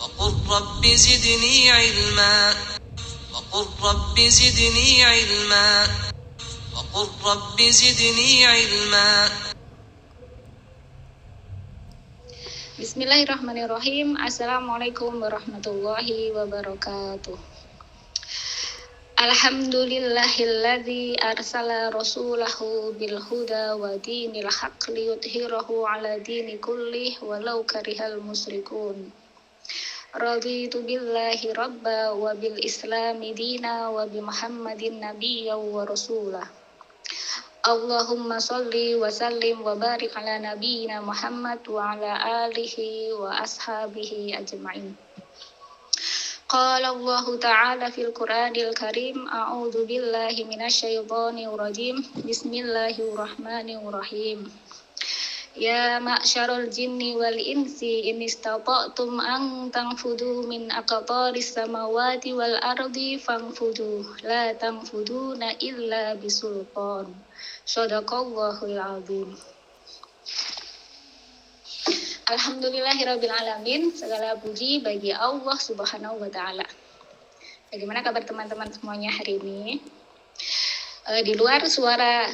وقل رب زدني علما وقل رب زدني علما وقل رب زدني علما. Bismillahirrahmanirrahim. Assalamualaikum warahmatullahi wabarakatuh. Alhamdulillahilladzi arsala rasulahu bil huda wa dinil haqq liyudhhirahu ala dini kullih walau karihal musyrikun. Raditu billahi rabba wa bil islami dina wa bi Muhammadin nabiyyan wa rasulah. Allahumma salli wa sallim wa barik ala nabiyyina Muhammad wa ala alihi wa ashabihi ajma'in. Qala Allah ta'ala fil Qur'anil Karim, a'udzu billahi minasyaitonir rajim. Bismillahirrahmanirrahim. Ya ma'syarul jinni wal insi in istata'tum an tanfudu min aqtaris samawati wal ardi fanfudu la tanfuduna illa bisultan. Shadaqallahul azim. Alhamdulillahirabbil alamin. Segala puji bagi Allah Subhanahu wa taala. Bagaimana kabar teman-teman semuanya hari ini? Di luar suara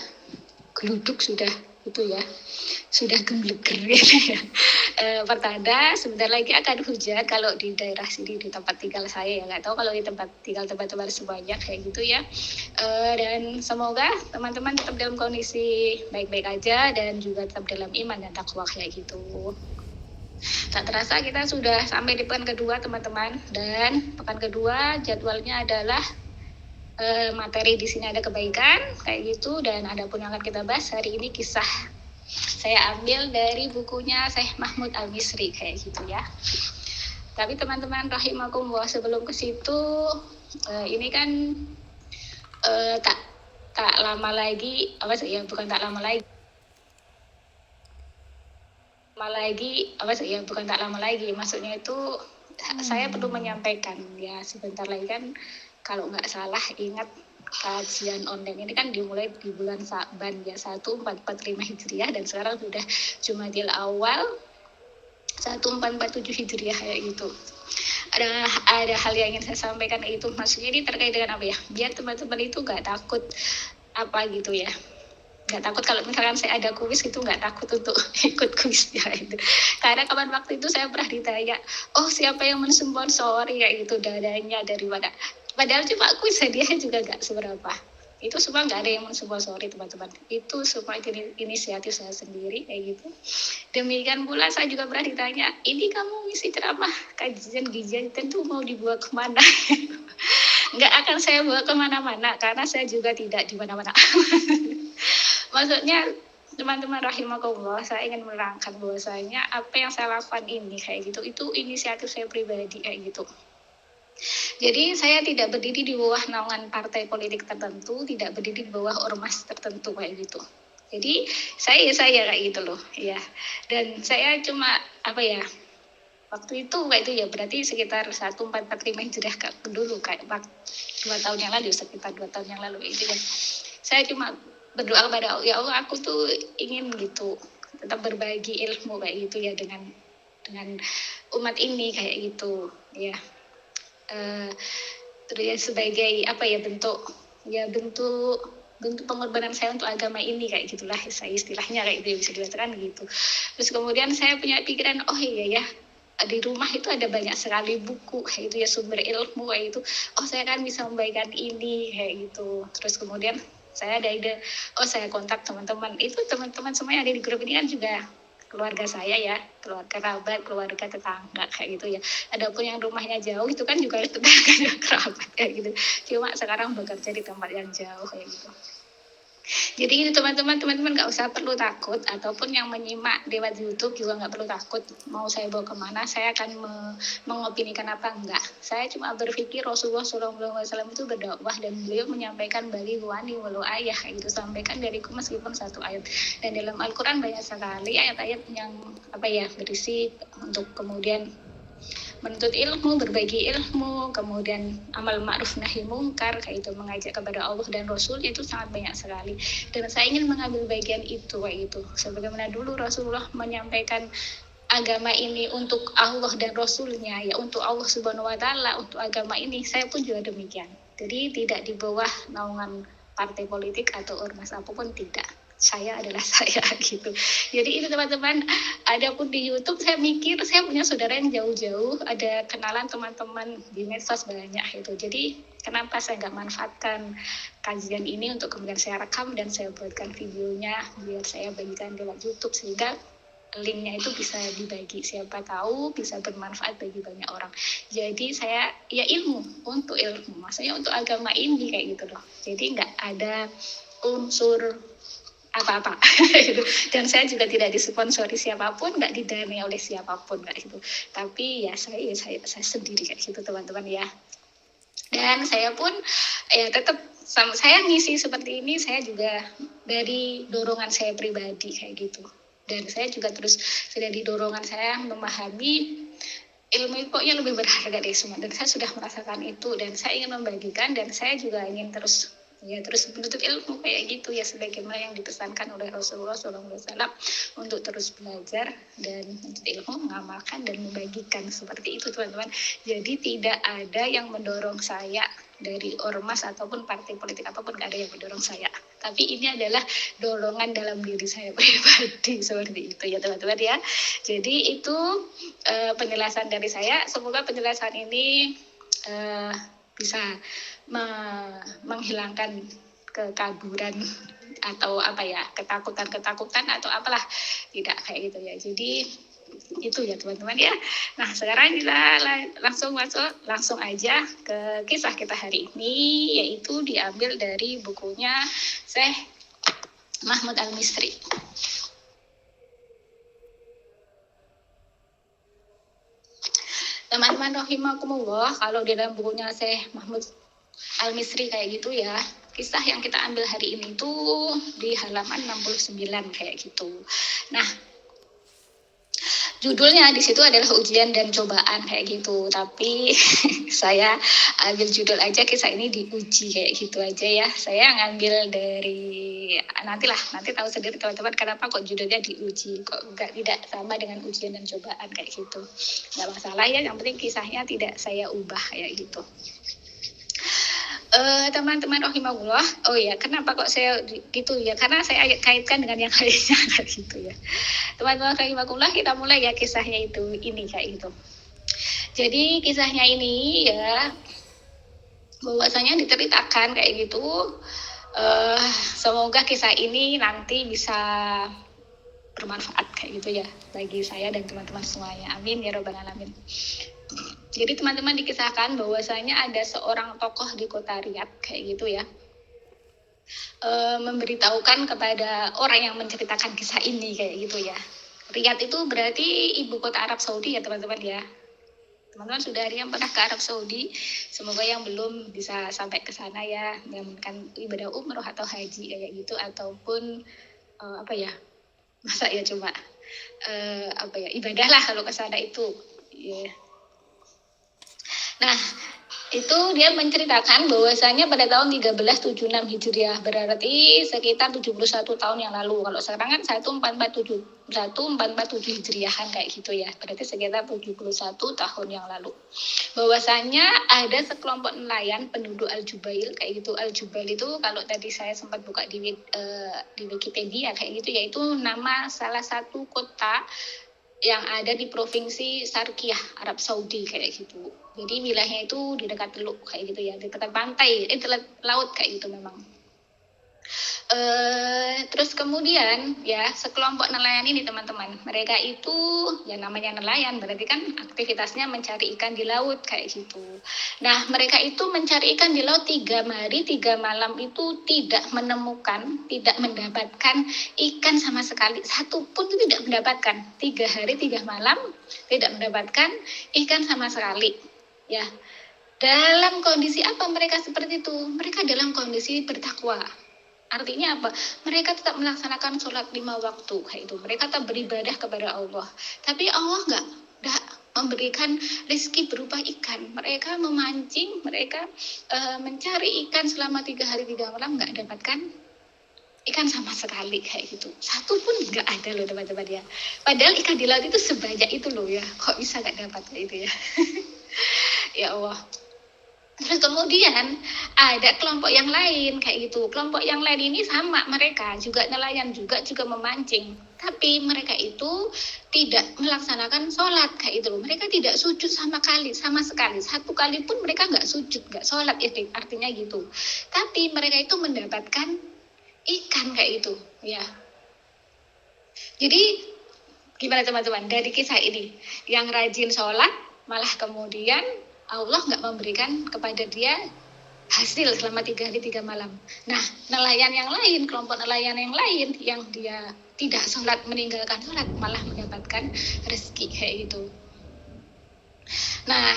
geluduk sudah itu ya. Sudah gembleger ya. Pertanda sebentar lagi akan hujan kalau di daerah sini di tempat tinggal saya ya, nggak tahu kalau di tempat tinggal teman-teman semuanya kayak gitu ya. Dan semoga teman-teman tetap dalam kondisi baik-baik aja dan juga tetap dalam iman dan takwa kayak gitu. Tak terasa kita sudah sampai di pekan kedua teman-teman, dan pekan kedua jadwalnya adalah materi di sini ada kebaikan kayak gitu, dan ada pun yang akan kita bahas hari ini kisah saya ambil dari bukunya Syekh Mahmud Al-Misri kayak gitu ya. Tapi teman-teman rahimakumullah, sebelum ke situ ini kan tak lama lagi bukan tak lama lagi maksudnya itu saya perlu menyampaikan ya, sebentar lagi kan kalau nggak salah ingat kajian online ini kan dimulai di bulan Sa'ban ya, 1445 Hijriah, dan sekarang sudah Jumadil Awal 1447 Hijriah kayak gitu. Ada hal yang ingin saya sampaikan itu, maksudnya ini terkait dengan apa ya, biar teman-teman itu nggak takut apa gitu ya, nggak takut kalau misalkan saya ada kuis gitu, nggak takut untuk ikut kuisnya itu. Karena kapan waktu itu saya pernah ditanya, siapa yang mensponsori kayak gitu dananya dari mana, padahal cuma kuis hadiahnya juga nggak seberapa. Itu semua nggak ada yang mensponsori teman-teman, itu semua inisiatif saya sendiri kayak gitu. Demikian pula saya juga pernah ditanya, ini kamu ngisi ceramah kajian gizi tentu mau dibawa kemana? Nggak akan saya bawa kemana-mana karena saya juga tidak di mana-mana. Maksudnya teman-teman rahimakumullah, saya ingin menerangkan bahwasanya apa yang saya lakukan ini kayak gitu, itu inisiatif saya pribadi kayak gitu. Jadi saya tidak berdiri di bawah naungan partai politik tertentu, tidak berdiri di bawah ormas tertentu kayak gitu. Jadi saya kayak gitu loh ya. Dan saya cuma waktu itu kayak itu ya, berarti sekitar 1445 Hijriah dulu, kayak 2 tahun yang lalu, sekitar 2 tahun yang lalu itu ya. Saya cuma berdoa kepada Allah, ya Allah, aku tuh ingin gitu tetap berbagi ilmu kayak gitu ya dengan umat ini kayak gitu ya. Terus sebagai bentuk pengorbanan saya untuk agama ini kayak gitulah, saya istilahnya kayak itu bisa dikatakan gitu. Terus kemudian saya punya pikiran, iya ya, di rumah itu ada banyak sekali buku kayak itu ya, sumber ilmu kayak itu. Saya kan bisa membagikan ini kayak gitu. Terus kemudian saya ada ide, saya kontak teman-teman. Itu teman-teman semua yang ada di grup ini kan juga keluarga saya ya, keluarga kerabat, keluarga tetangga kayak gitu ya. Adapun yang rumahnya jauh itu kan juga tetangga dan kerabat kayak gitu. Cuma sekarang bekerja di tempat yang jauh kayak gitu. Jadi ini teman-teman nggak usah perlu takut, ataupun yang menyimak lewat YouTube juga nggak perlu takut mau saya bawa kemana, saya akan mengopinikan apa enggak. Saya cuma berpikir Rasulullah SAW itu berdakwah dan beliau menyampaikan bagi wani walau ayah kayak gitu, sampaikan dariku meskipun satu ayat. Dan dalam Al-Quran banyak sekali ayat-ayat yang berisi untuk kemudian menuntut ilmu, berbagi ilmu, kemudian amal ma'ruf nahi mungkar, kayak itu mengajak kepada Allah dan Rasul, itu sangat banyak sekali. Dan saya ingin mengambil bagian itu kayak itu. Sebagaimana dulu Rasulullah menyampaikan agama ini untuk Allah dan Rasulnya, ya untuk Allah Subhanahu Wa Taala, untuk agama ini, saya pun juga demikian. Jadi tidak di bawah naungan partai politik atau ormas apapun, tidak. Saya adalah saya gitu. Jadi itu teman-teman, ada pun di YouTube saya mikir saya punya saudara yang jauh-jauh, ada kenalan teman-teman di medsos banyak itu. Jadi kenapa saya nggak manfaatkan kajian ini untuk kemudian saya rekam dan saya buatkan videonya biar saya bagikan lewat YouTube sehingga linknya itu bisa dibagi, siapa tahu bisa bermanfaat bagi banyak orang. Jadi saya ya ilmu untuk ilmu, maksudnya untuk agama ini kayak gitu loh. Jadi nggak ada unsur apa-apa gitu. Dan saya juga tidak disponsori siapapun, nggak didanai oleh siapapun kayak gitu. Tapi ya saya sendiri kayak gitu teman-teman ya. Dan saya pun ya tetap sama saya ngisi seperti ini, saya juga dari dorongan saya pribadi kayak gitu. Dan saya juga terus dari dorongan saya memahami ilmu itu pokoknya lebih berharga dari semua, dan saya sudah merasakan itu dan saya ingin membagikan, dan saya juga ingin terus menuntut ilmu kayak gitu ya, sebagaimana yang dipesankan oleh Rasulullah SAW untuk terus belajar dan menuntut ilmu, mengamalkan dan membagikan, seperti itu teman-teman. Jadi tidak ada yang mendorong saya dari ormas ataupun partai politik apapun, nggak ada yang mendorong saya, tapi ini adalah dorongan dalam diri saya pribadi, seperti itu ya teman-teman ya. Jadi itu penjelasan dari saya, semoga penjelasan ini bisa menghilangkan kekaguran atau apa ya, ketakutan atau apalah, tidak kayak gitu ya. Jadi itu ya teman-teman ya. Nah sekarang kita langsung aja ke kisah kita hari ini, yaitu diambil dari bukunya Syekh Mahmud Al-Misri. Teman-teman rahimakumullah, kalau di dalam bukunya Syekh Mahmud Al-Misri kayak gitu ya, kisah yang kita ambil hari ini tuh di halaman 69 kayak gitu. Nah judulnya di situ adalah ujian dan cobaan kayak gitu, tapi saya ambil judul aja kisah ini diuji kayak gitu aja ya. Saya ngambil dari nanti tahu sendiri teman-teman kenapa kok judulnya diuji, kok tidak sama dengan ujian dan cobaan kayak gitu. Nggak masalah ya, yang penting kisahnya tidak saya ubah kayak gitu. Teman-teman rahimahullah, oh ya kenapa kok saya gitu ya, karena saya kaitkan dengan yang lainnya kayak gitu ya. Teman-teman rahimahullah, kita mulai ya kisahnya ini kayak gitu. Jadi kisahnya ini ya bahwasanya diceritakan kayak gitu. Semoga kisah ini nanti bisa bermanfaat kayak gitu ya bagi saya dan teman-teman semuanya. Amin ya robbal alamin. Jadi teman-teman dikisahkan bahwasanya ada seorang tokoh di kota Riyadh kayak gitu ya, memberitahukan kepada orang yang menceritakan kisah ini kayak gitu ya. Riyadh itu berarti ibu kota Arab Saudi ya teman-teman ya. Teman-teman sudah ada yang pernah ke Arab Saudi, semoga yang belum bisa sampai ke sana ya, menjalankan ibadah umroh atau haji kayak gitu, ataupun masa ya cuma ibadah lah kalau ke sana itu ya. Nah, itu dia menceritakan bahwasanya pada tahun 1376 Hijriah, berarti sekitar 71 tahun yang lalu. Kalau sekarang kan 1447 Hijriahan kayak gitu ya. Berarti sekitar 71 tahun yang lalu. Bahwasanya ada sekelompok nelayan penduduk Al-Jubail kayak gitu. Al-Jubail itu kalau tadi saya sempat buka di Wikipedia kayak gitu, yaitu nama salah satu kota yang ada di provinsi Sarkiyah, Arab Saudi kayak gitu. Jadi wilayahnya itu di dekat Teluk kayak gitu ya, di dekat pantai, laut kayak gitu memang. Terus kemudian ya sekelompok nelayan ini teman-teman, mereka itu ya namanya nelayan berarti kan aktivitasnya mencari ikan di laut kayak gitu. Nah mereka itu mencari ikan di laut 3 hari 3 malam itu tidak mendapatkan ikan sama sekali, satu pun itu tidak mendapatkan. 3 hari 3 malam tidak mendapatkan ikan sama sekali ya. Dalam kondisi apa mereka seperti itu? Mereka dalam kondisi bertakwa. Artinya apa? Mereka tetap melaksanakan sholat 5 waktu kayak itu. Mereka tetap beribadah kepada Allah. Tapi Allah nggak memberikan rezeki berupa ikan. Mereka memancing, mereka mencari ikan selama 3 hari 3 malam nggak dapatkan ikan sama sekali kayak gitu. Satu pun nggak ada loh teman-teman ya. Padahal ikan di laut itu sebanyak itu loh ya. Kok bisa nggak dapat kayak itu ya? Ya Allah. Terus kemudian ada kelompok yang lain kayak gitu. Kelompok yang lain ini sama, mereka juga nelayan juga memancing. Tapi mereka itu tidak melaksanakan sholat kayak itu. Mereka tidak sujud sama sekali. Satu kali pun mereka nggak sujud, nggak sholat ya, artinya gitu. Tapi mereka itu mendapatkan ikan kayak itu ya. Jadi gimana teman-teman dari kisah ini, yang rajin sholat malah kemudian Allah nggak memberikan kepada dia hasil selama 3 hari 3 malam. Nah, nelayan yang lain, kelompok nelayan yang lain yang dia tidak sholat, meninggalkan sholat, malah mendapatkan rezeki kayak gitu. Nah,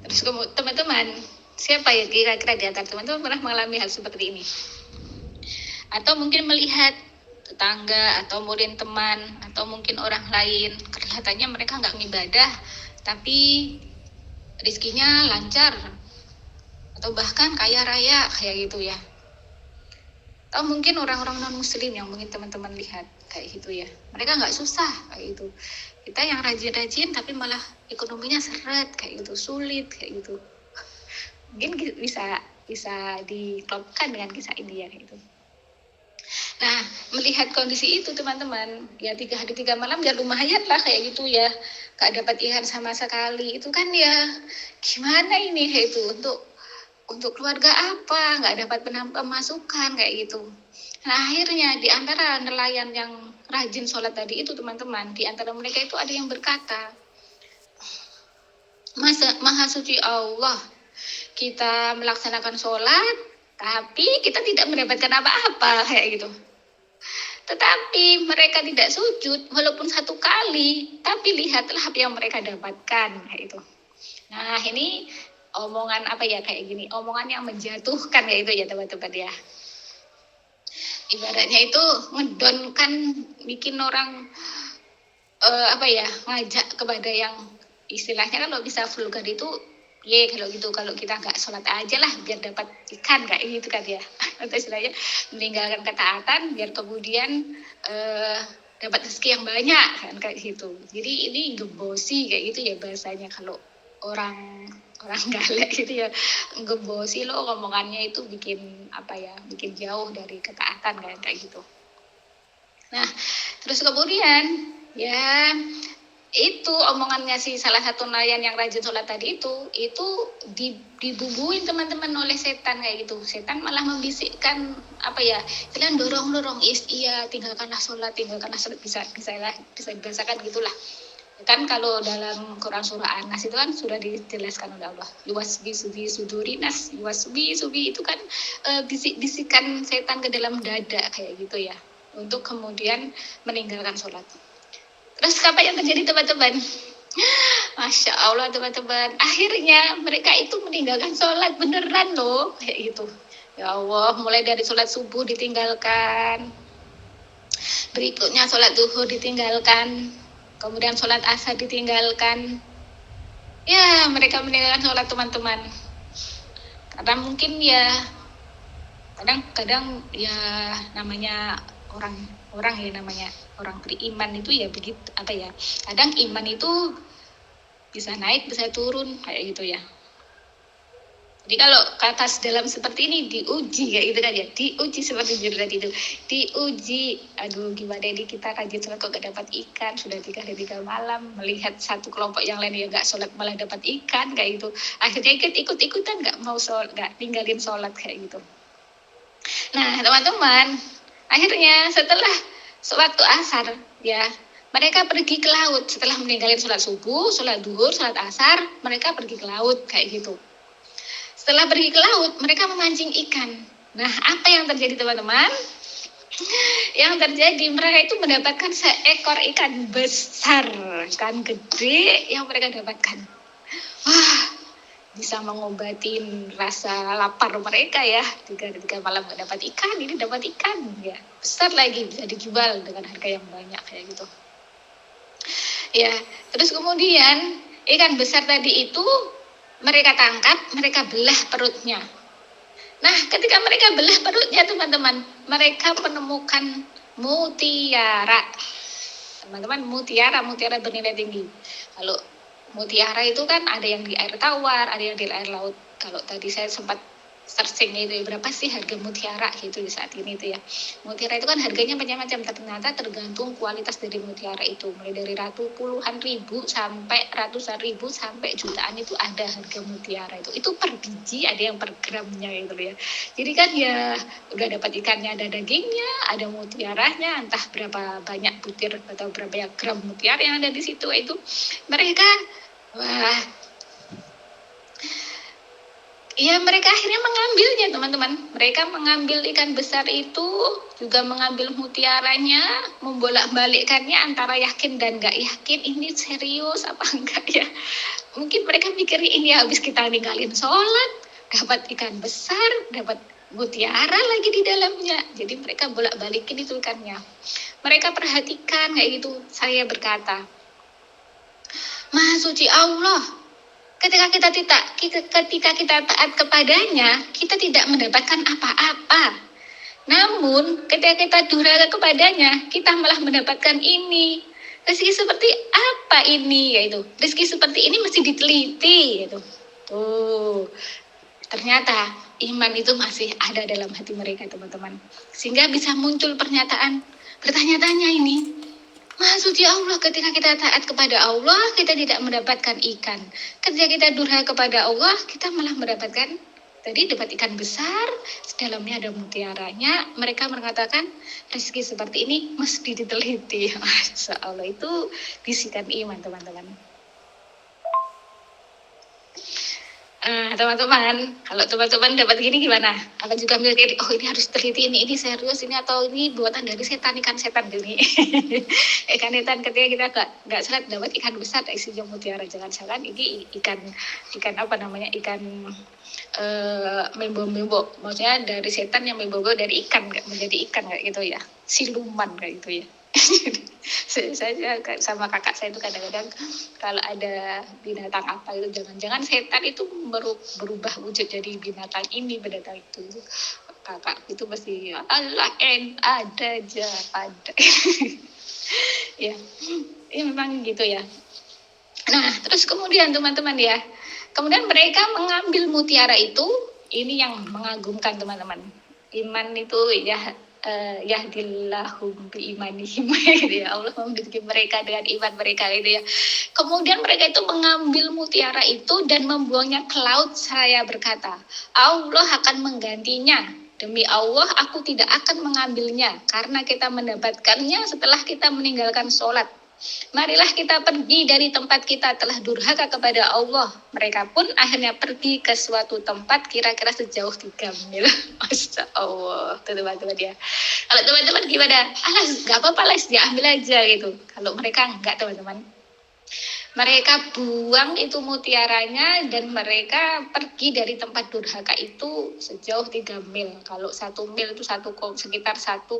terus teman-teman, siapa ya kira-kira di antara teman-teman pernah mengalami hal seperti ini? Atau mungkin melihat tetangga atau mungkin teman atau mungkin orang lain, kelihatannya mereka nggak ngibadah tapi rezekinya lancar atau bahkan kaya raya kayak gitu ya. Atau mungkin orang-orang non muslim yang mungkin teman-teman lihat kayak gitu ya, mereka nggak susah kayak gitu. Kita yang rajin-rajin tapi malah ekonominya seret kayak gitu, sulit kayak gitu. Mungkin bisa diklopkan dengan kisah ini ya kayak gitu. Nah, melihat kondisi itu teman-teman, ya 3 hari 3 malam ya lumayan lah kayak gitu ya, gak dapat ikan sama sekali. Itu kan ya gimana ini kayak itu, untuk keluarga apa, gak dapat pemasukan kayak gitu. Nah, akhirnya di antara nelayan yang rajin sholat tadi itu teman-teman, di antara mereka itu ada yang berkata, Maha suci Allah, kita melaksanakan sholat tapi kita tidak mendapatkan apa-apa kayak gitu. Tetapi mereka tidak sujud walaupun 1 kali, tapi lihatlah apa yang mereka dapatkan kayak itu. Nah, ini omongan apa ya kayak gini, omongan yang menjatuhkan kayak itu ya teman-teman ya. Ibaratnya itu ngedonkan, bikin orang ngajak kepada yang istilahnya kalau bisa vulgar itu kalau kita nggak sholat aja lah biar dapat ikan kayak gitu kan ya, atau istilahnya meninggalkan ketaatan biar kemudian dapat rezeki yang banyak kan kayak gitu. Jadi ini gebosi kayak gitu ya bahasanya kalau orang galak gitu ya, gebosi lo ngomongannya itu bikin bikin jauh dari ketaatan kayak gitu. Nah, terus kemudian ya itu omongannya si salah satu nelayan yang rajin sholat tadi itu dibumbuin teman-teman oleh setan kayak gitu. Setan malah membisikkan kalian dorong tinggalkanlah sholat, bisa dibahasakan gitulah. Kan kalau dalam Quran surah An-Nas itu kan sudah dijelaskan oleh Allah, yuwasbi sudurinas, yuwasbi itu kan bisik-bisikan setan ke dalam dada kayak gitu ya, untuk kemudian meninggalkan sholat. Terus apa yang terjadi teman-teman? Masya Allah teman-teman, akhirnya mereka itu meninggalkan sholat beneran loh kayak gitu. Ya Allah, mulai dari sholat subuh ditinggalkan, berikutnya sholat duhur ditinggalkan, kemudian sholat asar ditinggalkan. Ya, mereka meninggalkan sholat teman-teman, karena mungkin ya kadang-kadang ya namanya orang ya, namanya orang beriman itu ya begitu kadang iman itu bisa naik bisa turun kayak gitu ya. Jadi kalau kata dalam seperti ini diuji kayak gitu kan ya, diuji seperti judul tadi itu, diuji. Aduh gimana ini kita rajin sholat kok gak dapat ikan, sudah 3 hari 3 malam, melihat satu kelompok yang lain ya gak sholat malah dapat ikan kayak gitu, akhirnya ikut-ikutan gak mau sholat, gak tinggalin sholat kayak gitu. Nah teman-teman, akhirnya setelah waktu asar ya, mereka pergi ke laut setelah meninggalin sholat subuh, sholat duhur, sholat asar, mereka pergi ke laut kayak gitu. Setelah pergi ke laut, mereka memancing ikan. Nah, apa yang terjadi teman-teman? Yang terjadi mereka itu mendapatkan seekor ikan besar, ikan gede yang mereka dapatkan. Wah, bisa mengobatin rasa lapar mereka ya. 3 malam gak dapat ikan, ini dapat ikan ya, besar lagi, bisa dijual dengan harga yang banyak kayak gitu. Ya, terus kemudian ikan besar tadi itu mereka tangkap, mereka belah perutnya. Nah, ketika mereka belah perutnya teman-teman, mereka menemukan mutiara. Teman-teman, mutiara bernilai tinggi. Kalau mutiara itu kan ada yang di air tawar, ada yang di air laut. Kalau tadi saya sempat searching itu berapa sih harga mutiara gitu di saat ini itu ya. Mutiara itu kan harganya macam-macam, ternyata tergantung kualitas dari mutiara itu. Mulai dari puluhan ribu sampai ratusan ribu sampai jutaan itu ada harga mutiara itu. Itu per biji, ada yang per gramnya gitu ya. Jadi kan ya udah dapat ikannya, ada dagingnya, ada mutiaranya, entah berapa banyak butir atau berapa gram mutiara yang ada di situ. Itu mereka wah, ya mereka akhirnya mengambilnya teman-teman. Mereka mengambil ikan besar itu, juga mengambil mutiaranya, membolak-balikkannya antara yakin dan gak yakin ini serius apa enggak ya. Mungkin mereka mikir ini habis kita ninggalin sholat, dapat ikan besar, dapat mutiara lagi di dalamnya. Jadi mereka bolak-balikin itu ikannya. Mereka perhatikan kayak gitu. Saya berkata, Maha suci Allah, ketika kita taat kepadanya, kita tidak mendapatkan apa-apa. Namun ketika kita durhaka kepadanya, kita malah mendapatkan ini. Rezeki seperti apa ini? Yaitu rezeki seperti ini mesti diteliti. Yaitu. Tuh, ternyata iman itu masih ada dalam hati mereka teman-teman. Sehingga bisa muncul pernyataan bertanya-tanya ini. Maha suci Allah, ketika kita taat kepada Allah, kita tidak mendapatkan ikan. Ketika kita durhaka kepada Allah, kita malah mendapatkan dapat ikan besar, dalamnya ada mutiaranya. Mereka mengatakan rezeki seperti ini mesti diteliti. Masya Allah, itu bisikan iman teman-teman. Teman-teman, kalau teman-teman dapat gini gimana? Apa juga mikir, oh ini harus teliti, ini serius, ini atau ini buatan dari setan, ikan setan gini. Ikan setan ketika kita nggak salat dapat ikan besar isinya mutiara, jangan-jangan ini ikan apa namanya, ikan membo-membo, maksudnya dari setan yang membo dari ikan menjadi ikan kayak gitu ya, siluman kayak gitu ya. Saya sama kakak saya itu kadang-kadang kalau ada binatang apa itu, jangan-jangan setan itu berubah wujud jadi binatang ini, binatang itu. Kakak itu pasti Allah ada aja ada. Ya, ini memang gitu ya. Nah, terus kemudian teman-teman ya, kemudian mereka mengambil mutiara itu. Ini yang mengagumkan teman-teman. Iman itu ya, yahdillahum bi imanihim gitu ya. Allah membimbing mereka dengan iman mereka gitu ya. Kemudian mereka itu mengambil mutiara itu dan membuangnya ke laut. Saya berkata, Allah akan menggantinya. Demi Allah, aku tidak akan mengambilnya karena kita mendapatkannya setelah kita meninggalkan sholat. Marilah kita pergi dari tempat kita telah durhaka kepada Allah. Mereka pun akhirnya pergi ke suatu tempat kira-kira sejauh 3 mil. Masya Allah, teman-teman ya. Kalau teman-teman gimana? Alas, gak apa-apa lah, ya ambil aja gitu. Kalau mereka enggak teman-teman. Mereka buang itu mutiaranya dan mereka pergi dari tempat durhaka itu sejauh 3 mil. Kalau 1 mil itu sekitar 1,6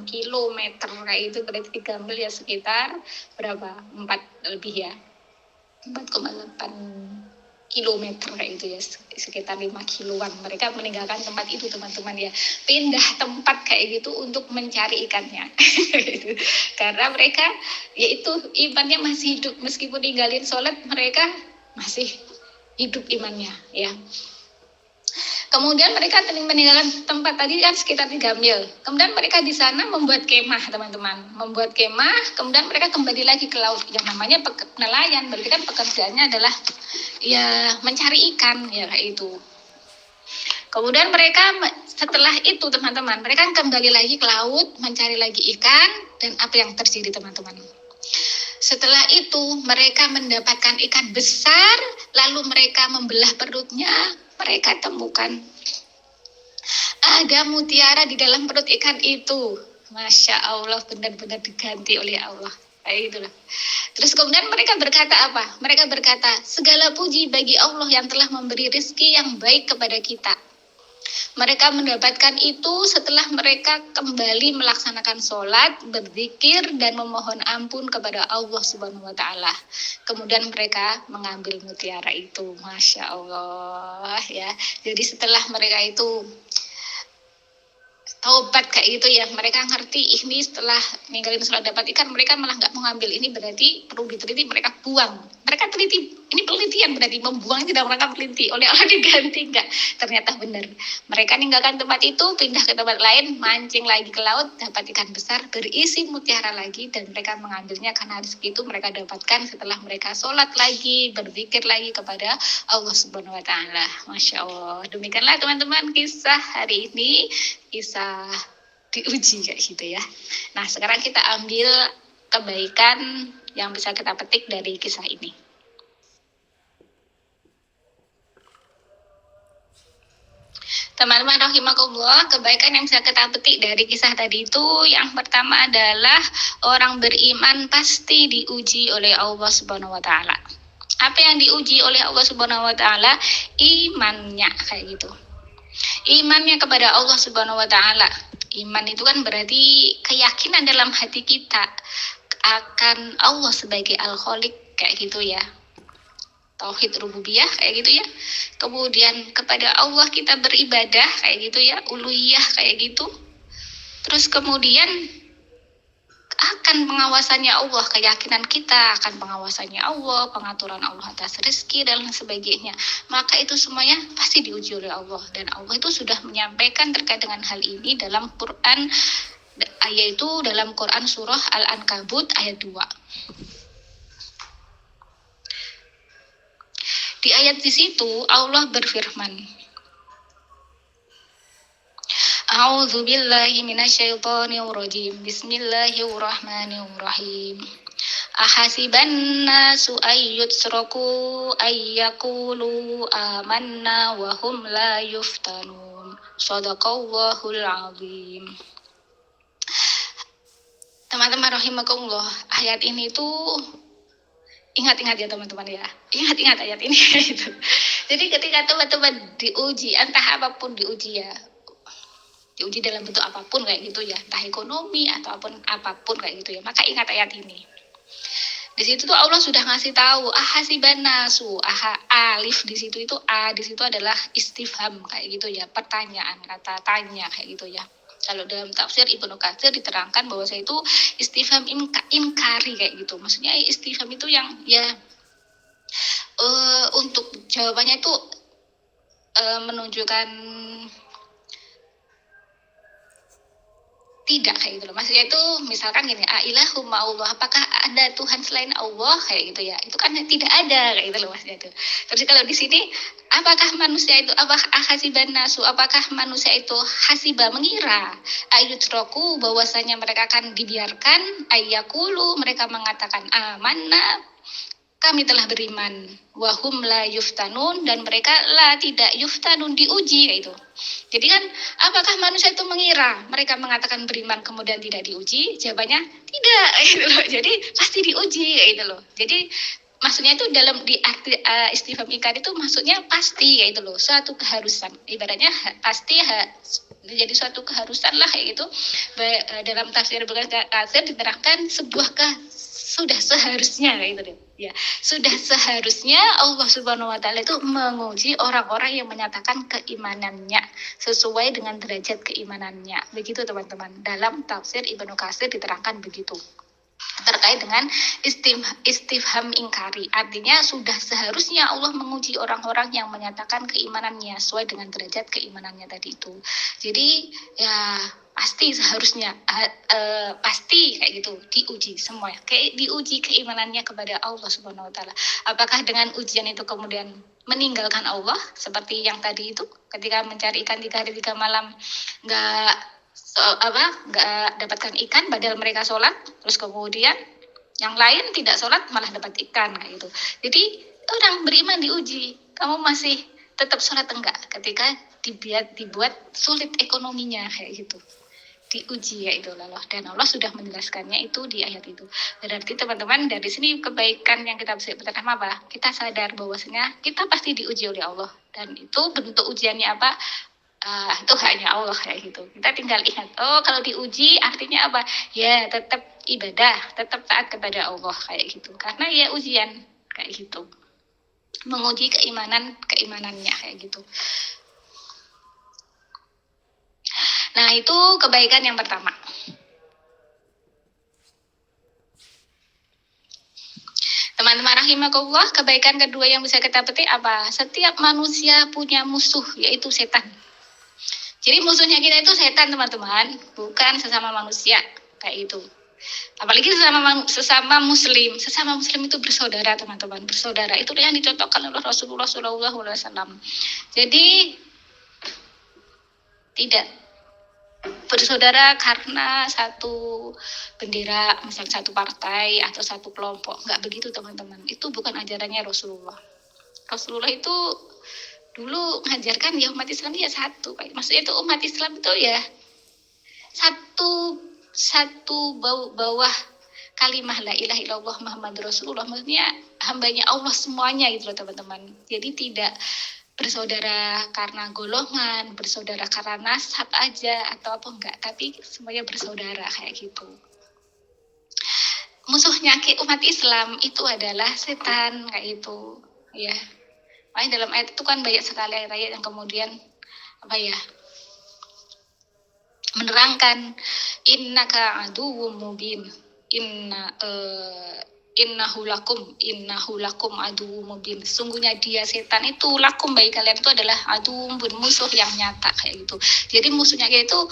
kilometer kayak itu, berarti 3 mil ya sekitar berapa? 4 lebih ya. 4,8 kilometer kayak itu ya, sekitar 5 kiloan. Mereka meninggalkan tempat itu teman-teman ya, pindah tempat kayak gitu untuk mencari ikannya. Karena mereka yaitu imannya masih hidup, meskipun ninggalin sholat mereka masih hidup imannya ya. Kemudian mereka meninggalkan tempat tadi kan sekitar 3 mil. Kemudian mereka di sana membuat kemah teman-teman. Membuat kemah, kemudian mereka kembali lagi ke laut. Yang namanya nelayan, berarti kan pekerjaannya adalah ya mencari ikan ya kayak itu. Kemudian mereka setelah itu teman-teman, mereka kembali lagi ke laut mencari lagi ikan. Dan apa yang terjadi teman-teman? Setelah itu mereka mendapatkan ikan besar, lalu mereka membelah perutnya, mereka temukan ada mutiara di dalam perut ikan itu. Masya Allah, benar-benar diganti oleh Allah. Kayak itulah. Terus kemudian mereka berkata apa? Mereka berkata, segala puji bagi Allah yang telah memberi rezeki yang baik kepada kita. Mereka mendapatkan itu setelah mereka kembali melaksanakan sholat, berzikir, dan memohon ampun kepada Allah Subhanahu wa Ta'ala. Kemudian mereka mengambil mutiara itu, masya Allah ya. Jadi setelah mereka itu taubat kayak gitu ya, mereka ngerti ini setelah ninggalin sholat dapat ikan, mereka malah nggak mau ngambil, ini berarti perlu diteliti, mereka buang, mereka teliti, ini penelitian berarti membuang tidak mereka teliti, oleh Allah diganti enggak, ternyata benar, mereka ninggalkan tempat itu, pindah ke tempat lain, mancing lagi ke laut, dapat ikan besar berisi mutiara lagi, dan mereka mengambilnya karena rezeki itu mereka dapatkan setelah mereka sholat lagi, berzikir lagi kepada Allah Subhanahu wa Ta'ala. Masya Allah, demikianlah teman-teman kisah hari ini, kisah diuji kayak gitu ya. Nah, sekarang kita ambil kebaikan yang bisa kita petik dari kisah ini. Teman-teman rahimakumullah, kebaikan yang bisa kita petik dari kisah tadi itu yang pertama adalah orang beriman pasti diuji oleh Allah Subhanahu wa Ta'ala. Apa yang diuji oleh Allah Subhanahu wa Ta'ala? Imannya kayak gitu. Imannya kepada Allah Subhanahu wa Ta'ala. Iman itu kan berarti keyakinan dalam hati kita akan Allah sebagai Al-Khaliq kayak gitu ya. Tauhid rububiyah kayak gitu ya. Kemudian kepada Allah kita beribadah kayak gitu ya, uluhiyah kayak gitu. Terus kemudian akan pengawasannya Allah, keyakinan kita akan pengawasannya Allah, pengaturan Allah atas rezeki dan lain sebagainya. Maka itu semuanya pasti diuji oleh Allah, dan Allah itu sudah menyampaikan terkait dengan hal ini dalam Quran, yaitu dalam Quran surah Al-Ankabut ayat 2. Di ayat di situ Allah berfirman, A'udzu billahi minasyaitonir rajim. Bismillahirrahmanirrahim. Ahasiban nasu ayyutsraku ayyaqulu amanna wa hum la yuftanun. Shadaqallahul azim. Teman-teman rahimakumullah, ayat ini tuh ingat-ingat ya teman-teman ya. Ingat-ingat ayat ini gitu. Jadi ketika teman-teman diuji, entah apapun diuji ya, diuji dalam bentuk apapun kayak gitu ya, entah ekonomi ataupun apapun kayak gitu ya, maka ingat ayat ini. Di situ tuh Allah sudah ngasih tahu ahasiban nasu, alif di situ itu a di situ adalah istifham kayak gitu ya, pertanyaan, kata tanya kayak gitu ya. Kalau dalam tafsir Ibnu Katsir diterangkan bahwa saya itu istifham inkari kayak gitu. Maksudnya istifham itu yang ya untuk jawabannya itu menunjukkan tidak kayak gitu loh. Maksudnya itu misalkan gini, ilahum Allah, apakah ada Tuhan selain Allah kayak gitu ya. Itu kan tidak ada kayak gitu loh maksudnya itu. Terus kalau di sini apakah manusia itu hasiban nasu, apakah manusia itu hasiba mengira ayutroku bahwasanya mereka akan dibiarkan ayyakulu mereka mengatakan amanna kami telah beriman, wahum la yuftanun, dan mereka la tidak yuftanun, diuji kayak itu. Jadi kan apakah manusia itu mengira mereka mengatakan beriman kemudian tidak diuji? Jawabannya tidak gitu loh. Jadi pasti diuji gitu loh. Jadi maksudnya itu dalam di arti istifham inkar itu maksudnya pasti kayak itu loh, suatu keharusan. Ibaratnya pasti menjadi suatu keharusan lah kayak gitu. Dalam tafsir Al-Katsir diterangkan sebuah sudah seharusnya kayak gitu deh. Ya, sudah seharusnya Allah Subhanahu wa Ta'ala itu menguji orang-orang yang menyatakan keimanannya sesuai dengan derajat keimanannya. Begitu teman-teman. Dalam tafsir Ibnu Katsir diterangkan begitu. Terkait dengan istifham ingkari, artinya sudah seharusnya Allah menguji orang-orang yang menyatakan keimanannya sesuai dengan derajat keimanannya tadi itu. Jadi ya pasti seharusnya pasti kayak gitu diuji semua, kayak diuji keimanannya kepada Allah Subhanahu wa Ta'ala. Apakah dengan ujian itu kemudian meninggalkan Allah seperti yang tadi itu ketika mencari ikan 3 hari 3 malam nggak dapatkan ikan padahal mereka sholat, terus kemudian yang lain tidak sholat malah dapat ikan kayak gitu. Jadi orang beriman diuji, kamu masih tetap sholat enggak ketika dibuat sulit ekonominya kayak gitu, diuji ya itu Allah, dan Allah sudah menjelaskannya itu di ayat itu. Berarti teman-teman dari sini kebaikan yang kita bisa pertama apa? Kita sadar bahwasanya kita pasti diuji oleh Allah, dan itu bentuk ujiannya apa? itu hanya Allah kayak gitu. Kita tinggal ingat, oh kalau diuji artinya apa? Ya tetap ibadah, tetap taat kepada Allah kayak gitu. Karena ya ujian kayak gitu. Menguji keimanannya kayak gitu. Nah, itu kebaikan yang pertama. Teman-teman rahimakumullah, kebaikan kedua yang bisa kita petik apa? Setiap manusia punya musuh, yaitu setan. Jadi musuhnya kita itu setan, teman-teman, bukan sesama manusia kayak itu. Apalagi sesama muslim. Sesama muslim itu bersaudara, teman-teman. Bersaudara itu yang dicontohkan oleh Rasulullah SAW. Jadi tidak bersaudara karena satu bendera, misalnya satu partai atau satu kelompok. Enggak begitu, teman-teman. Itu bukan ajarannya Rasulullah. Rasulullah itu dulu mengajarkan ya umat Islam ya satu. Maksudnya itu umat Islam itu ya satu bawah kalimah la ilaha illallah Muhammad Rasulullah. Maksudnya hambanya Allah semuanya gitu loh, teman-teman. Jadi tidak bersaudara karena golongan, bersaudara karena nasab aja atau apa enggak, tapi semuanya bersaudara kayak gitu. Musuhnya umat Islam itu adalah setan kayak itu, ya. Makanya dalam ayat itu kan banyak sekali ayat-ayat yang kemudian menerangkan innaka aduwwum mubin, innahu lakum aduwwum mubin. Sungguhnya dia setan itu lakum bagi kalian itu adalah aduwwum, musuh yang nyata kayak gitu. Jadi musuhnya itu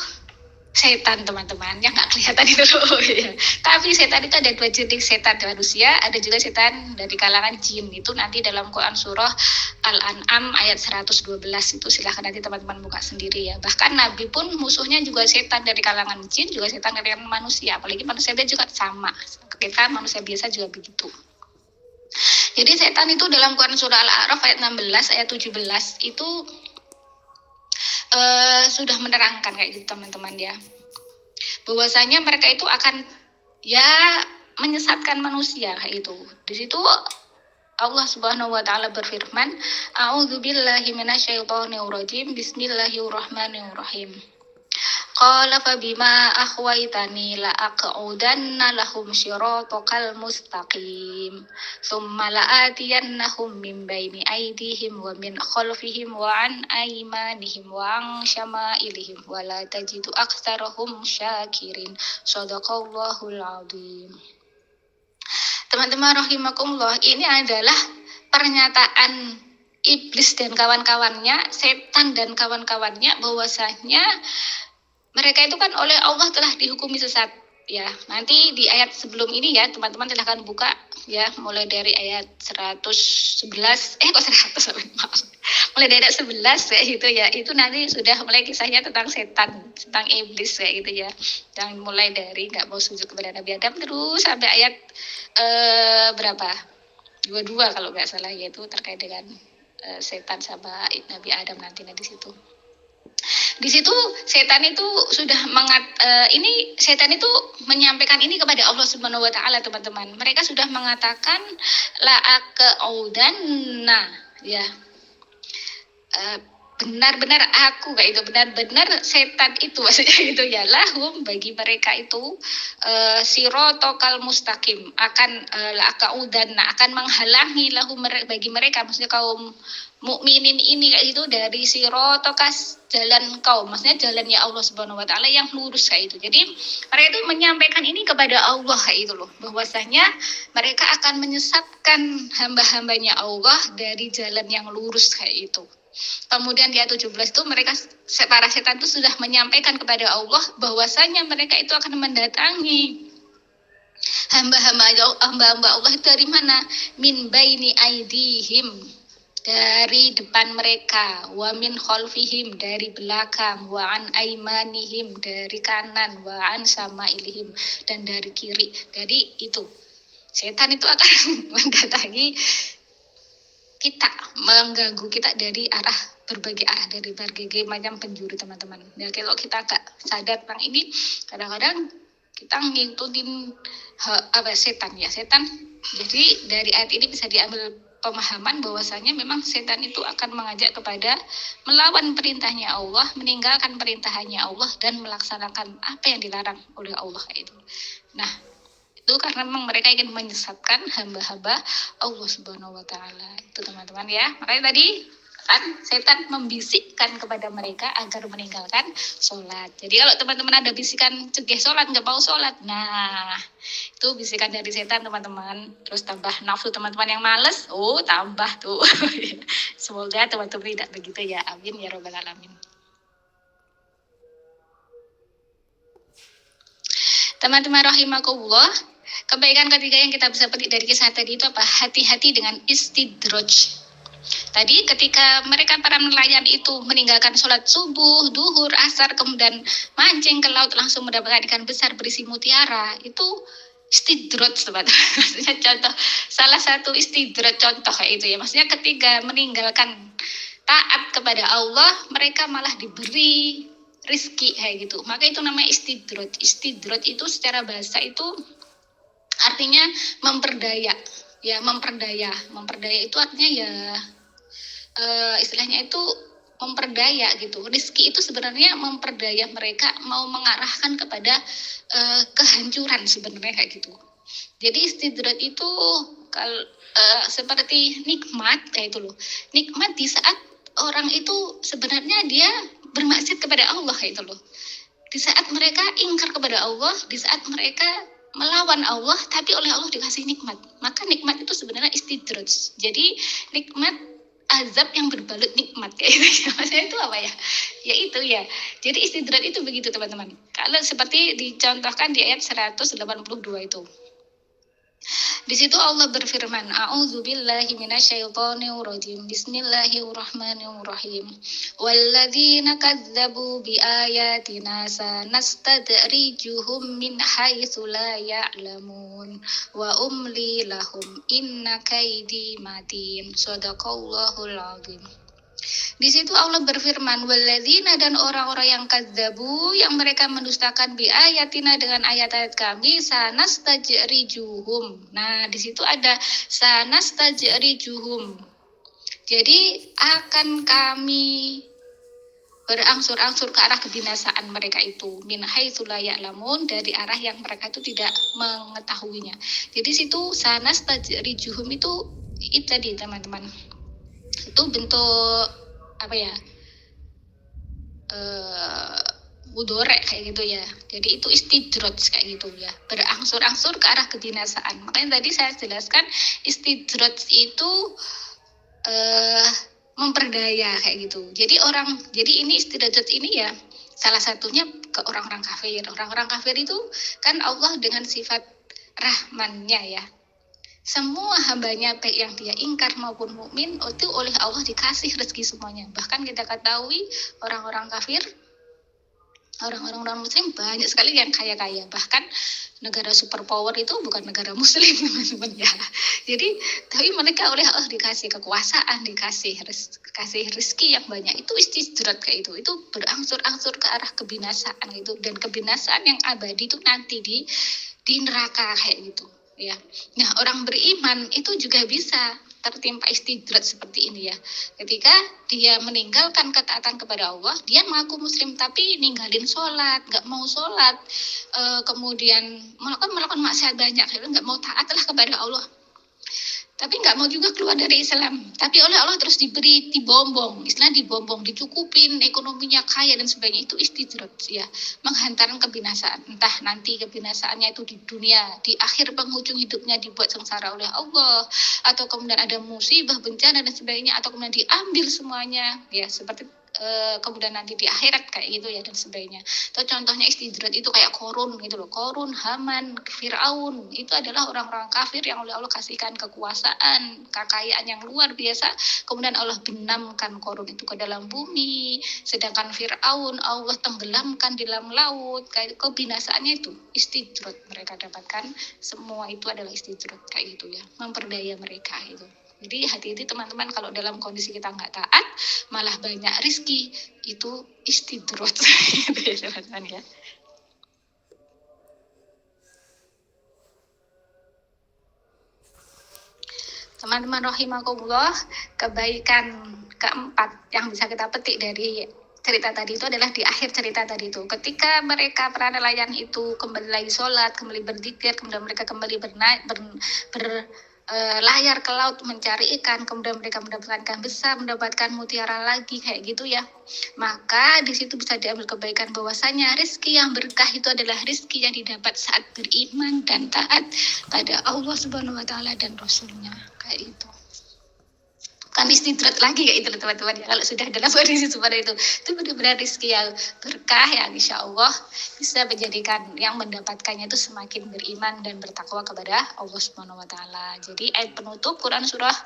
setan, teman-teman, yang nggak kelihatan itu loh. Ya. Tapi setan itu ada dua jenis, setan manusia, ada juga setan dari kalangan jin. Itu nanti dalam Quran surah Al-An'am ayat 112 itu silahkan nanti teman-teman buka sendiri ya. Bahkan Nabi pun musuhnya juga setan dari kalangan jin, juga setan dari kalangan manusia. Apalagi manusia dia juga sama. Kita manusia biasa juga begitu. Jadi setan itu dalam Quran surah Al-A'raf ayat 16 ayat 17 itu sudah menerangkan kayak gitu, teman-teman ya, bahwasanya mereka itu akan ya menyesatkan manusia kayak itu. Di situ Allah Subhanahu wa taala berfirman, A'udzubillahi minasyaitonir rajim. Bismillahirrahmanirrahim. Qala fa bima akhwaitani la aq'udanna lahum shiratakal mustaqim thumma la'atiyannahum min baini aydihim wa min khalfihim wa an aymanihim wa an syama'ilihim wa la tajidu aktsarahum syakirin. Shadaqallahul azim. Teman-teman rahimakumullah, ini adalah pernyataan iblis dan kawan-kawannya, setan dan kawan-kawannya, bahwasanya mereka itu kan oleh Allah telah dihukumi sesat ya. Nanti di ayat sebelum ini ya, teman-teman silahkan buka ya, mulai dari ayat 111 mulai dari ayat 11 ya itu ya. Itu nanti sudah mulai kisahnya tentang setan, tentang iblis kayak gitu ya. Yang mulai dari enggak mau sujud kepada Nabi Adam terus sampai ayat berapa? 22 kalau enggak salah, yaitu terkait dengan setan sama Nabi Adam nanti di situ. Di situ setan itu sudah setan itu menyampaikan ini kepada Allah Subhanahu wa taala, teman-teman. Mereka sudah mengatakan la aqaudanna ya. Benar-benar aku kayak itu, benar-benar setan itu maksudnya itu ya, lahum bagi mereka itu sirotokal mustaqim akan la'akaudanna akan menghalangi lahum bagi mereka, maksudnya kaum mukminin ini kayak itu, dari sirotokas jalan kaum, maksudnya jalannya Allah Subhanahu wa taala yang lurus kayak itu. Jadi mereka itu menyampaikan ini kepada Allah kayak itu loh, bahwasanya mereka akan menyesatkan hamba-hambanya Allah dari jalan yang lurus kayak itu. Kemudian di ayat 17 itu mereka, para setan itu sudah menyampaikan kepada Allah bahwasanya mereka itu akan mendatangi hamba-hamba Allah itu dari mana? Min baini aidihim, dari depan mereka, wa min khalfihim, dari belakang, wa an aimanihim, dari kanan, wa an samailihim, dan dari kiri. Jadi itu setan itu akan mendatangi kita, mengganggu kita dari berbagai arah, dari berbagai macam penjuru, teman-teman. Ya, kalau kita gak sadar tentang ini, kadang-kadang kita ngikutin setan ya, setan. Jadi dari ayat ini bisa diambil pemahaman bahwasanya memang setan itu akan mengajak kepada melawan perintahnya Allah, meninggalkan perintahnya Allah, dan melaksanakan apa yang dilarang oleh Allah itu. Nah, itu karena memang mereka ingin menyesatkan hamba-hamba Allah Subhanahu wa taala. Itu teman-teman ya. Makanya tadi kan setan membisikkan kepada mereka agar meninggalkan sholat. Jadi kalau teman-teman ada bisikan cegah sholat, nggak mau sholat, nah itu bisikan dari setan teman-teman. Terus tambah nafsu teman-teman yang males, tambah tuh. Semoga teman-teman tidak begitu ya, amin ya robbal alamin. Teman-teman rahimakumullah, kebaikan ketiga yang kita bisa petik dari kisah tadi itu apa? Hati-hati dengan istidraj. Tadi ketika mereka para nelayan itu meninggalkan sholat subuh, duhur, asar, kemudian mancing ke laut langsung mendapatkan ikan besar berisi mutiara, itu istidrot teman-teman. Maksudnya contoh, salah satu istidrot contoh kayak itu ya. Maksudnya ketika meninggalkan taat kepada Allah, mereka malah diberi rizki kayak gitu. Maka itu namanya istidrot. Istidrot itu secara bahasa itu artinya memperdaya. Ya, memperdaya. Memperdaya itu artinya ya istilahnya itu memperdaya gitu. Rizki itu sebenarnya memperdaya mereka mau mengarahkan kepada kehancuran sebenarnya kayak gitu. Jadi istidrat itu seperti nikmat kayak itu loh. Nikmat di saat orang itu sebenarnya dia bermaksiat kepada Allah kayak itu loh. Di saat mereka ingkar kepada Allah, di saat mereka melawan Allah, tapi oleh Allah dikasih nikmat. Maka nikmat itu sebenarnya istidrat. Jadi nikmat azab yang berbalut nikmat kayak gitu. Maksudnya itu apa ya? Ya itu ya. Jadi istidrat itu begitu teman-teman. Kalau seperti dicontohkan di ayat 182 itu. Di situ Allah berfirman, A'udzubillahi minasyaitonirrajim. Bismillahirrahmanirrahim. Walladzina kadzdzabu biayatina sanastadrijuhum min haitsu la ya'lamun wa umli lahum inna kaidi matin. Shadaqallahul azim. Di situ Allah berfirman, walladzina, dan orang-orang yang kadzabu, yang mereka mendustakan bi ayatina, dengan ayat-ayat kami, sanastajrijuhum. Nah, di situ ada sanastajrijuhum. Jadi akan kami berangsur-angsur ke arah kebinasaan mereka itu, min haitsu la ya'lamun, dari arah yang mereka itu tidak mengetahuinya. Jadi situ sanastajrijuhum itu tadi teman-teman. Itu bentuk apa ya, mudorek kayak gitu ya. Jadi itu istidroj kayak gitu ya, berangsur-angsur ke arah kebinasaan. Makanya tadi saya jelaskan istidroj itu memperdaya kayak gitu. Jadi ini istidroj ini ya salah satunya ke orang-orang kafir. Orang-orang kafir itu kan Allah dengan sifat rahmannya ya, semua hambanya baik yang dia ingkar maupun mukmin itu oleh Allah dikasih rezeki semuanya. Bahkan kita ketahui orang-orang kafir, orang-orang non-muslim banyak sekali yang kaya-kaya. Bahkan negara superpower itu bukan negara muslim teman-teman ya. Jadi tapi mereka oleh Allah dikasih kekuasaan, dikasih rezeki yang banyak. Itu istidrat kayak itu berangsur-angsur ke arah kebinasaan itu, dan kebinasaan yang abadi itu nanti di neraka kayak gitu. Ya, nah orang beriman itu juga bisa tertimpa istidrat seperti ini ya. Ketika dia meninggalkan ketaatan kepada Allah, dia mengaku muslim tapi ninggalin sholat, nggak mau sholat, kemudian melakukan maksiat banyak, nggak mau taatlah kepada Allah. Tapi nggak mau juga keluar dari Islam. Tapi oleh Allah terus dibombong, istilah dibombong, dicukupin, ekonominya kaya dan sebagainya. Itu istidrat ya, menghantarkan kebinasaan. Entah nanti kebinasaannya itu di dunia, di akhir penghujung hidupnya dibuat sengsara oleh Allah, atau kemudian ada musibah, bencana dan sebagainya, atau kemudian diambil semuanya ya, seperti kemudian nanti di akhirat kayak gitu ya dan sebagainya. Atau contohnya istidrat itu kayak Korun gitu loh. Korun, Haman, Fir'aun itu adalah orang-orang kafir yang oleh Allah kasihkan kekuasaan, kekayaan yang luar biasa. Kemudian Allah benamkan Korun itu ke dalam bumi, sedangkan Fir'aun Allah tenggelamkan di dalam laut. Kayak kebinasaannya itu istidrat mereka dapatkan. Semua itu adalah istidrat kayak gitu ya, memperdaya mereka itu. Jadi hati-hati teman-teman, kalau dalam kondisi kita nggak taat, malah banyak rizki, itu istidroj gitu ya teman-teman ya. Teman-teman rahimakumullah, kebaikan keempat yang bisa kita petik dari cerita tadi itu adalah di akhir cerita tadi itu. Ketika mereka para nelayan itu kembali lagi sholat, kembali berzikir, kemudian mereka kembali berlayar ke laut mencari ikan, kemudian mereka mendapatkan ikan besar, mendapatkan mutiara lagi kayak gitu ya. Maka di situ bisa diambil kebaikan bahwasanya rezeki yang berkah itu adalah rezeki yang didapat saat beriman dan taat pada Allah Subhanahu wa taala dan Rasulnya kayak itu. Kan istidrat lagi kayak itu teman-teman ya, kalau sudah dalam kondisi seperti itu benar-benar rezeki yang berkah yang insya Allah bisa menjadikan yang mendapatkannya itu semakin beriman dan bertakwa kepada Allah Subhanahu wa taala. Jadi ayat penutup Quran surah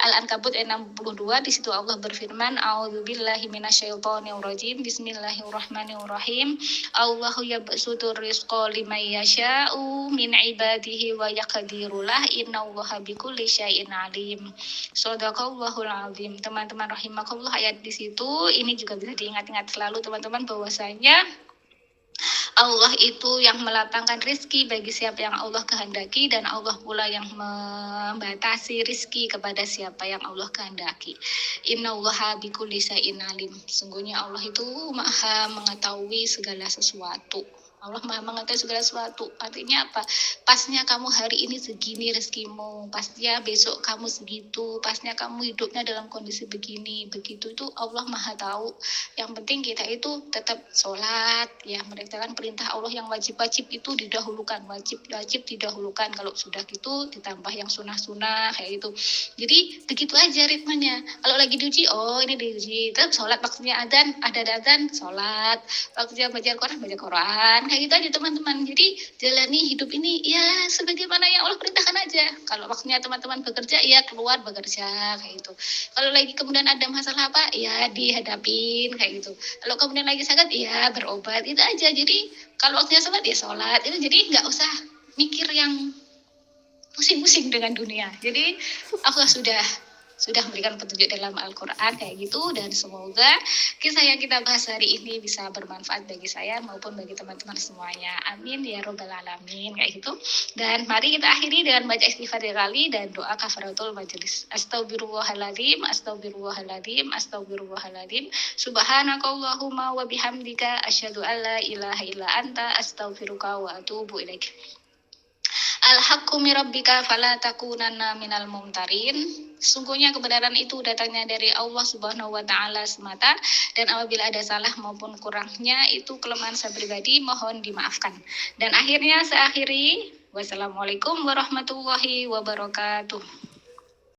Al-Ankabut ayat 62, di situ Allah berfirman, a'udzubillahi minasyaitonirrajim, bismillahirrahmanirrahim, Allahu yabsutur rizqa liman yasha'u min ibadihi wa yaqdiru lah, innallaha bikulli syai'in alim. Shadaqallahul azim. Teman-teman rahimakumullah, ayat di situ ini juga bisa diingat-ingat selalu teman-teman bahwasanya Allah itu yang melapangkan rizki bagi siapa yang Allah kehendaki, dan Allah pula yang membatasi rizki kepada siapa yang Allah kehendaki. Innallaha bikulli syai'in alim. Sungguhnya Allah itu maha mengetahui segala sesuatu. Allah maha mengetahui segala sesuatu. Artinya apa? Pasnya kamu hari ini segini rezekimu, pasnya besok kamu segitu, pasnya kamu hidupnya dalam kondisi begini, begitu itu Allah maha tahu. Yang penting kita itu tetap sholat, ya mengerjakan perintah Allah yang wajib-wajib itu didahulukan, wajib-wajib didahulukan. Kalau sudah gitu ditambah yang sunah-sunah kayak gitu. Jadi begitu aja ritmenya. Kalau lagi diuji, oh ini diuji, tetap sholat, waktunya adzan, ada adzan, sholat, waktunya baca Quran, kayak gitu aja teman-teman. Jadi jalani hidup ini ya sebagaimana yang Allah perintahkan aja. Kalau waktunya teman-teman bekerja, ya keluar bekerja kayak gitu. Kalau lagi kemudian ada masalah apa, ya dihadapin kayak gitu. Kalau kemudian lagi sakit, ya berobat, itu aja. Jadi kalau waktunya sholat, ya sholat itu. Jadi nggak usah mikir yang pusing-pusing dengan dunia. Jadi Allah sudah memberikan petunjuk dalam Al-Quran kayak gitu, dan semoga kisah yang kita bahas hari ini bisa bermanfaat bagi saya maupun bagi teman-teman semuanya. Amin ya robbal alamin kayak gitu. Dan mari kita akhiri dengan baca istighfar 3 kali dan doa kafaratul majelis. Astagfirullahaladzim, astagfirullahaladzim, astagfirullahaladzim. Subhanakallahumma wa bihamdika asyhadu an la ilaha illa anta astaghfiruka wa atubu ilaik. Al-haqqu mirabbika fala takunanna minal mumtarin. Sungguhnya kebenaran itu datangnya dari Allah Subhanahu wa taala semata, dan apabila ada salah maupun kurangnya itu kelemahan saya pribadi, mohon dimaafkan. Dan akhirnya saya akhiri, wassalamualaikum warahmatullahi wabarakatuh.